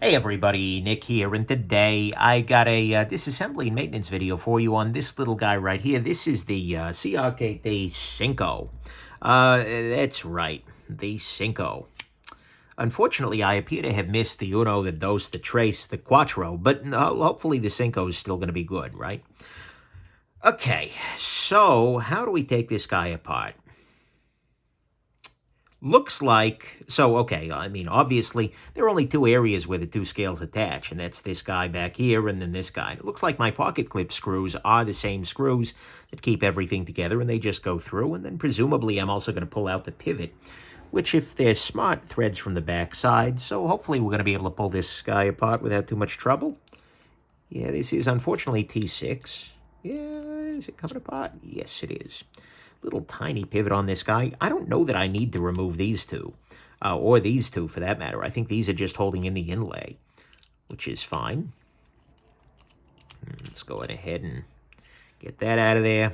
Hey everybody, Nick here, and today I got a disassembly and maintenance video for you on this little guy right here. This is the CRKT Cinco. That's right, the Cinco. Unfortunately, I appear to have missed the Uno, the Dos, the Tres, the Cuatro, but hopefully the Cinco is still going to be good, right? Okay, so how do we take this guy apart? Looks like, so okay, I mean, obviously, there are only two areas where the two scales attach, and that's this guy back here and then this guy. It looks like my pocket clip screws are the same screws that keep everything together, and they just go through, and then presumably I'm also going to pull out the pivot, which, if they're smart, threads from the back side, so hopefully we're going to be able to pull this guy apart without too much trouble. Yeah, this is unfortunately T6. Yeah, is it coming apart? Yes, it is. Little tiny pivot on this guy. I don't know that I need to remove these two, or these two for that matter. I think these are just holding in the inlay, which is fine. Let's go ahead and get that out of there.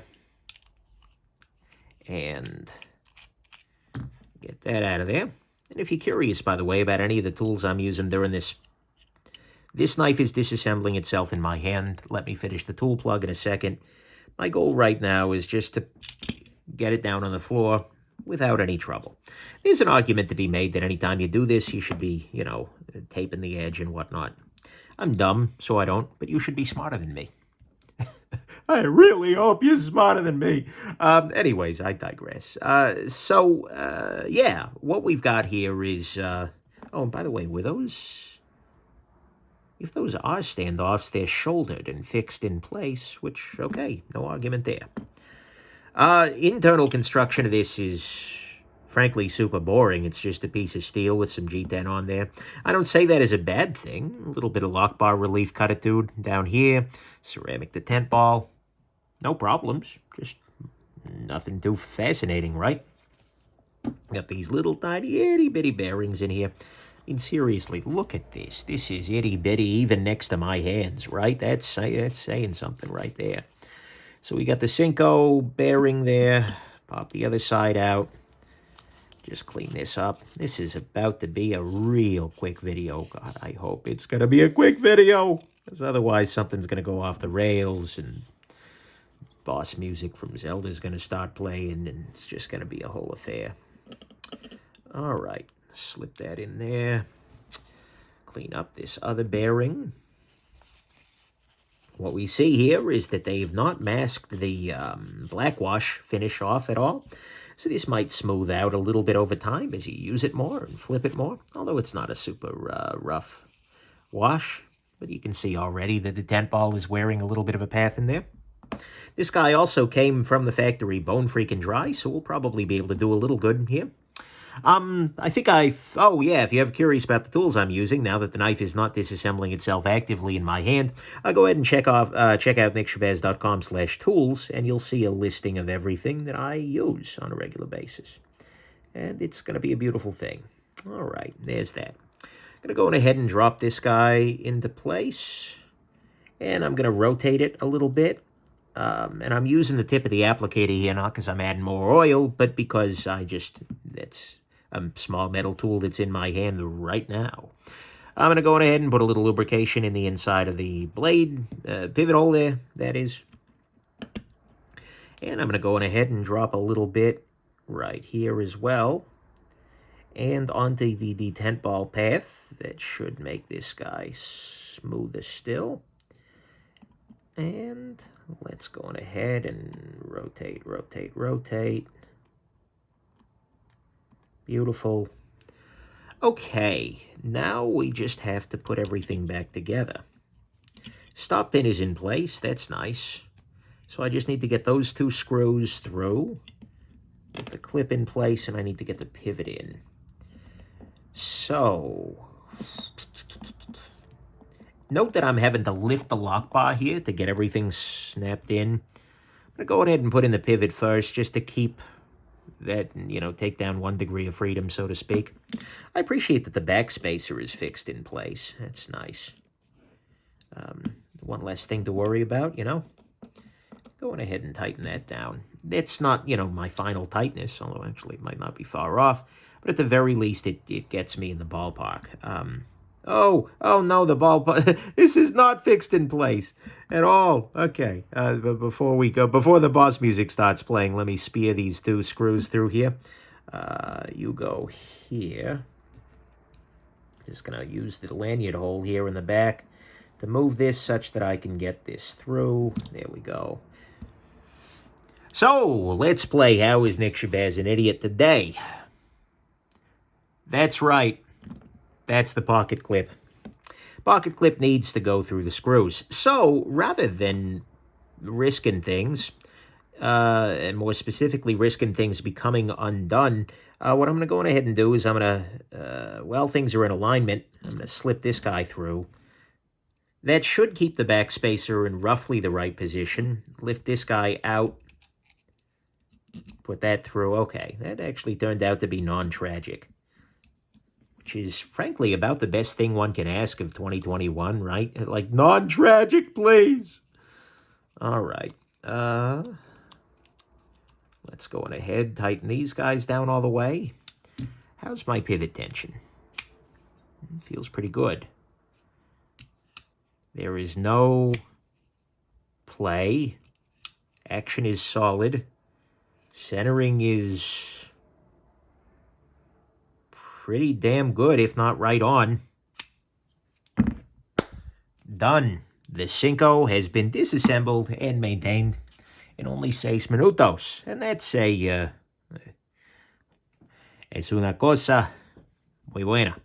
And get that out of there. And if you're curious, by the way, about any of the tools I'm using during this knife is disassembling itself in my hand. Let me finish the tool plug in a second. My goal right now is just to get it down on the floor without any trouble. There's an argument to be made that anytime you do this, you should be, taping the edge and whatnot. I'm dumb, so I don't, but you should be smarter than me. I really hope you're smarter than me. Anyways, I digress. Yeah, what we've got here is... oh, and by the way, were those... If those are standoffs, they're shouldered and fixed in place, which, okay, no argument there. Internal construction of this is, frankly, super boring. It's just a piece of steel with some G10 on there. I don't say that as a bad thing. A little bit of lock bar relief cuttitude down here. Ceramic detent ball. No problems. Just nothing too fascinating, right? Got these little tiny itty-bitty bearings in here. I mean, seriously, look at this. This is itty-bitty even next to my hands, right? That's saying something right there. So we got the Cinco bearing there. Pop the other side out. Just clean this up. This is about to be a real quick video. God, I hope it's going to be a quick video. Because otherwise something's going to go off the rails and boss music from Zelda's going to start playing. And it's just going to be a whole affair. All right. Slip that in there. Clean up this other bearing. What we see here is that they've not masked the black wash finish off at all. So this might smooth out a little bit over time as you use it more and flip it more. Although it's not a super rough wash. But you can see already that the detent ball is wearing a little bit of a path in there. This guy also came from the factory bone freaking dry. So we'll probably be able to do a little good here. I think oh yeah, if you're ever curious about the tools I'm using, now that the knife is not disassembling itself actively in my hand, go ahead and check out nickshabazz.com/tools, and you'll see a listing of everything that I use on a regular basis. And it's going to be a beautiful thing. All right, there's that. I'm going to go ahead and drop this guy into place, and I'm going to rotate it a little bit. And I'm using the tip of the applicator here, not because I'm adding more oil, but because that's a small metal tool that's in my hand right now. I'm going to go ahead and put a little lubrication in the inside of the blade, pivot hole there, that is. And I'm going to go ahead and drop a little bit right here as well. And onto the detent ball path. That should make this guy smoother still. And let's go ahead and rotate, rotate, rotate. Beautiful. Okay, now we just have to put everything back together. Stop pin is in place. That's nice. So I just need to get those two screws through. Get the clip in place, and I need to get the pivot in. So... note that I'm having to lift the lock bar here to get everything snapped in. I'm going to go ahead and put in the pivot first just to keep that, take down 1 degree of freedom, so to speak. I appreciate that the back spacer is fixed in place. That's nice. One less thing to worry about, Going ahead and tighten that down. It's not, my final tightness, although actually it might not be far off. But at the very least, it gets me in the ballpark. Oh no, the ball. This is not fixed in place at all. Okay, but before the boss music starts playing, let me spear these 2 screws through here. You go here. Just gonna use the lanyard hole here in the back to move this such that I can get this through. There we go. So, let's play How is Nick Shabazz an Idiot today? That's right. That's the pocket clip. Pocket clip needs to go through the screws. So, rather than risking things, and more specifically risking things becoming undone, what I'm going to go ahead and do is I'm going to, while things are in alignment, I'm going to slip this guy through. That should keep the back spacer in roughly the right position. Lift this guy out. Put that through. Okay, that actually turned out to be non-tragic, which is, frankly, about the best thing one can ask of 2021, right? Like, non-tragic, please. All right. Let's go on ahead, tighten these guys down all the way. How's my pivot tension? Feels pretty good. There is no play. Action is solid. Centering is pretty damn good, if not right on. Done. The Cinco has been disassembled and maintained in only 6 minutos. And that's es una cosa muy buena.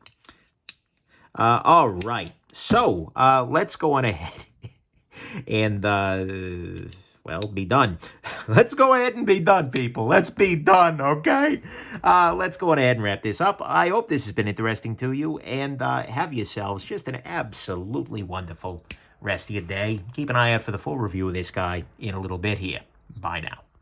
All right. So, let's go on ahead and, well, be done. Let's go ahead and be done, people. Let's be done, okay? Let's go on ahead and wrap this up. I hope this has been interesting to you, and have yourselves just an absolutely wonderful rest of your day. Keep an eye out for the full review of this guy in a little bit here. Bye now.